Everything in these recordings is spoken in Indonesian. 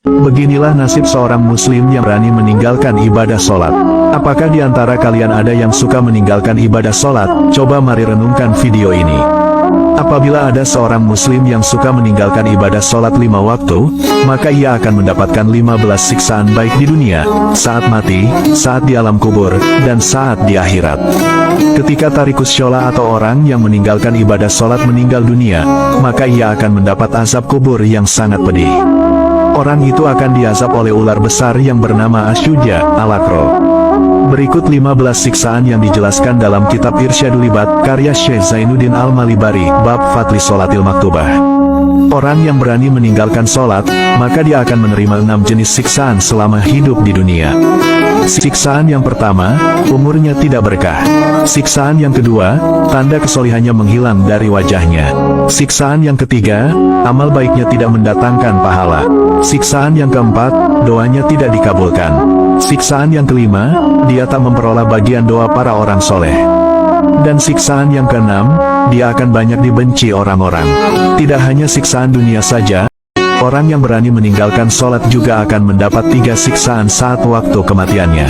Beginilah nasib seorang muslim yang berani meninggalkan ibadah sholat. Apakah di antara kalian ada yang suka meninggalkan ibadah sholat? Coba mari renungkan video ini. Apabila ada seorang muslim yang suka meninggalkan ibadah sholat 5 waktu, maka ia akan mendapatkan 15 siksaan baik di dunia, saat mati, saat di alam kubur, dan saat di akhirat. Ketika tarikus sholat atau orang yang meninggalkan ibadah sholat meninggal dunia, maka ia akan mendapat azab kubur yang sangat pedih. Orang itu akan diazab oleh ular besar yang bernama Asyuja, Al-Akro. Berikut 15 siksaan yang dijelaskan dalam kitab Irsyadul Ibad, karya Syekh Zainuddin Al-Malibari, bab Fadli Sholatil Maktubah. Orang yang berani meninggalkan sholat, maka dia akan menerima 6 jenis siksaan selama hidup di dunia. Siksaan yang pertama, umurnya tidak berkah. Siksaan yang kedua, tanda kesolihannya menghilang dari wajahnya. Siksaan yang ketiga, amal baiknya tidak mendatangkan pahala. Siksaan yang keempat, doanya tidak dikabulkan. Siksaan yang kelima, dia tak memperoleh bagian doa para orang soleh. Dan siksaan yang keenam, dia akan banyak dibenci orang-orang. Tidak hanya siksaan dunia saja, orang yang berani meninggalkan sholat juga akan mendapat 3 siksaan saat waktu kematiannya.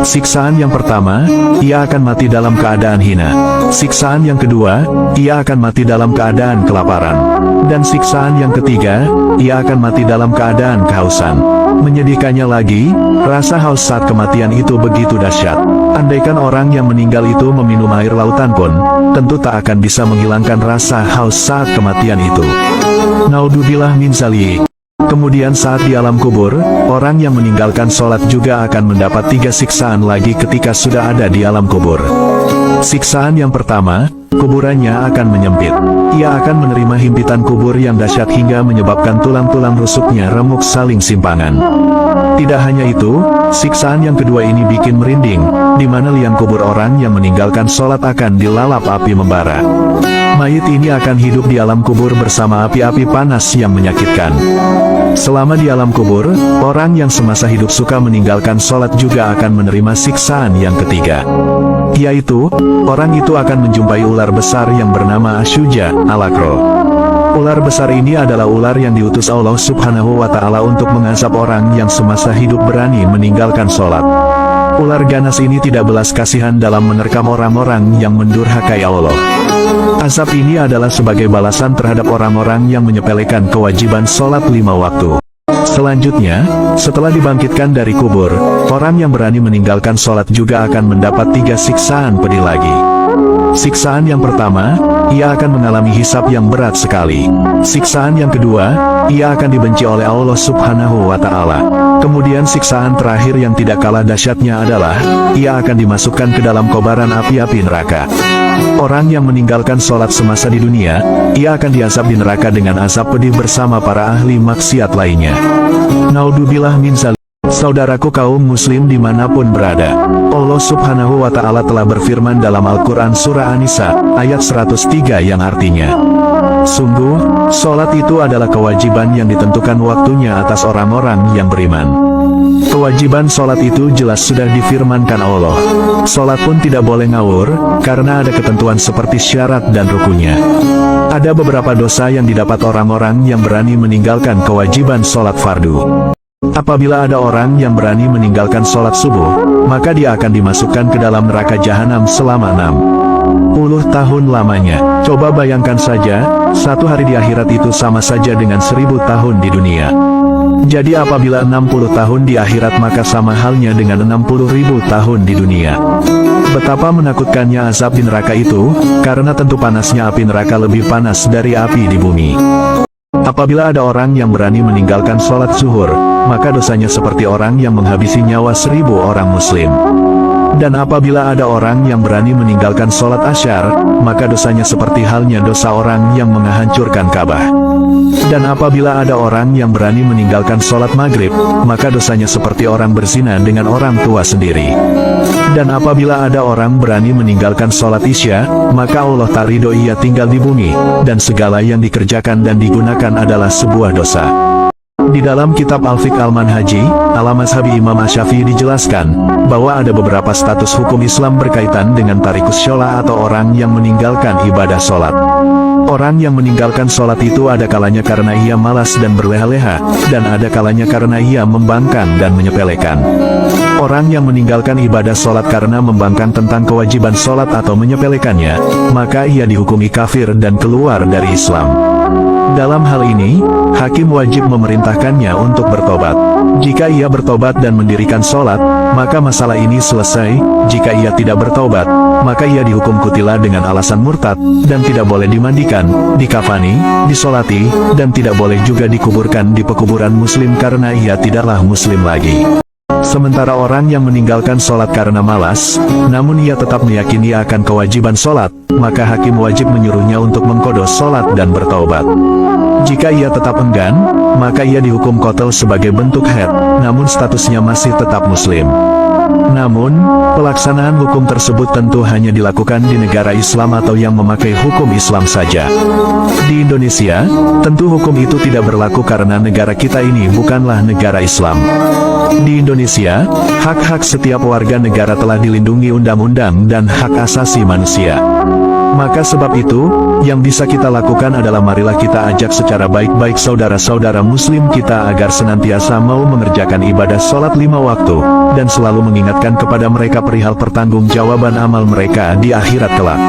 Siksaan yang pertama, ia akan mati dalam keadaan hina. Siksaan yang kedua, ia akan mati dalam keadaan kelaparan. Dan siksaan yang ketiga, ia akan mati dalam keadaan kehausan. Menyedihkannya lagi, rasa haus saat kematian itu begitu dahsyat. Andaikan orang yang meninggal itu meminum air lautan pun, tentu tak akan bisa menghilangkan rasa haus saat kematian itu. Naudzubillah min dzalik. Kemudian saat di alam kubur, orang yang meninggalkan sholat juga akan mendapat 3 siksaan lagi ketika sudah ada di alam kubur. Siksaan yang pertama, kuburannya akan menyempit. Ia akan menerima himpitan kubur yang dahsyat hingga menyebabkan tulang-tulang rusuknya remuk saling simpangan. Tidak hanya itu, siksaan yang kedua ini bikin merinding, di mana liang kubur orang yang meninggalkan sholat akan dilalap api membara. Mayit ini akan hidup di alam kubur bersama api-api panas yang menyakitkan. Selama di alam kubur, orang yang semasa hidup suka meninggalkan sholat juga akan menerima siksaan yang ketiga. Yaitu, orang itu akan menjumpai ular besar yang bernama Asyuja, Al-Akro. Ular besar ini adalah ular yang diutus Allah Subhanahu wa Ta'ala untuk mengazab orang yang semasa hidup berani meninggalkan sholat. Ular ganas ini tidak belas kasihan dalam menerkam orang-orang yang mendurhakai Allah. Azab ini adalah sebagai balasan terhadap orang-orang yang menyepelekan kewajiban sholat 5 waktu. Selanjutnya, setelah dibangkitkan dari kubur, orang yang berani meninggalkan sholat juga akan mendapat 3 siksaan pedih lagi. Siksaan yang pertama, ia akan mengalami hisab yang berat sekali. Siksaan yang kedua, ia akan dibenci oleh Allah Subhanahu wa Ta'ala. Kemudian siksaan terakhir yang tidak kalah dahsyatnya adalah, ia akan dimasukkan ke dalam kobaran api-api neraka. Orang yang meninggalkan sholat semasa di dunia, ia akan diazab di neraka dengan azab pedih bersama para ahli maksiat lainnya. Naudzubillah min dzalik. Saudaraku kaum muslim dimanapun berada, Allah Subhanahu wa Ta'ala telah berfirman dalam Al-Quran Surah An-Nisa, ayat 103 yang artinya, sungguh, sholat itu adalah kewajiban yang ditentukan waktunya atas orang-orang yang beriman. Kewajiban sholat itu jelas sudah difirmankan Allah. Sholat pun tidak boleh ngawur, karena ada ketentuan seperti syarat dan rukunnya. Ada beberapa dosa yang didapat orang-orang yang berani meninggalkan kewajiban sholat fardu. Apabila ada orang yang berani meninggalkan sholat subuh, maka dia akan dimasukkan ke dalam neraka jahanam selama 60 tahun lamanya. Coba bayangkan saja, 1 hari di akhirat itu sama saja dengan 1000 tahun di dunia. Jadi apabila 60 tahun di akhirat maka sama halnya dengan 60.000 tahun di dunia. Betapa menakutkannya azab di neraka itu, karena tentu panasnya api neraka lebih panas dari api di bumi. Apabila ada orang yang berani meninggalkan sholat zuhur, maka dosanya seperti orang yang menghabisi nyawa 1000 orang muslim. Dan apabila ada orang yang berani meninggalkan sholat asyar, maka dosanya seperti halnya dosa orang yang menghancurkan Ka'bah. Dan apabila ada orang yang berani meninggalkan sholat maghrib, maka dosanya seperti orang berzina dengan orang tua sendiri. Dan apabila ada orang berani meninggalkan sholat isya, maka Allah tak ridho ia tinggal di bumi, dan segala yang dikerjakan dan digunakan adalah sebuah dosa. Di dalam kitab Al-Fiqh Al-Manhaji, Al-Mazhabi Imam Asy-Syafi'i dijelaskan, bahwa ada beberapa status hukum Islam berkaitan dengan tarikus sholat atau orang yang meninggalkan ibadah sholat. Orang yang meninggalkan sholat itu ada kalanya karena ia malas dan berleha-leha, dan ada kalanya karena ia membangkang dan menyepelekan. Orang yang meninggalkan ibadah sholat karena membangkang tentang kewajiban sholat atau menyepelekannya, maka ia dihukumi kafir dan keluar dari Islam. Dalam hal ini, hakim wajib memerintahkannya untuk bertobat. Jika ia bertobat dan mendirikan sholat, maka masalah ini selesai. Jika ia tidak bertobat, maka ia dihukum kutila dengan alasan murtad, dan tidak boleh dimandikan, dikafani, disolati, dan tidak boleh juga dikuburkan di pekuburan muslim karena ia tidaklah muslim lagi. Sementara orang yang meninggalkan sholat karena malas, namun ia tetap meyakini akan kewajiban sholat, maka hakim wajib menyuruhnya untuk mengqadha sholat dan bertaubat. Jika ia tetap enggan, maka ia dihukum qatl sebagai bentuk had, namun statusnya masih tetap muslim. Namun, pelaksanaan hukum tersebut tentu hanya dilakukan di negara Islam atau yang memakai hukum Islam saja. Di Indonesia, tentu hukum itu tidak berlaku karena negara kita ini bukanlah negara Islam. Di Indonesia, hak-hak setiap warga negara telah dilindungi undang-undang dan hak asasi manusia. Maka sebab itu, yang bisa kita lakukan adalah marilah kita ajak secara baik-baik saudara-saudara muslim kita agar senantiasa mau mengerjakan ibadah sholat 5 waktu, dan selalu mengingatkan kepada mereka perihal pertanggungjawaban amal mereka di akhirat kelak.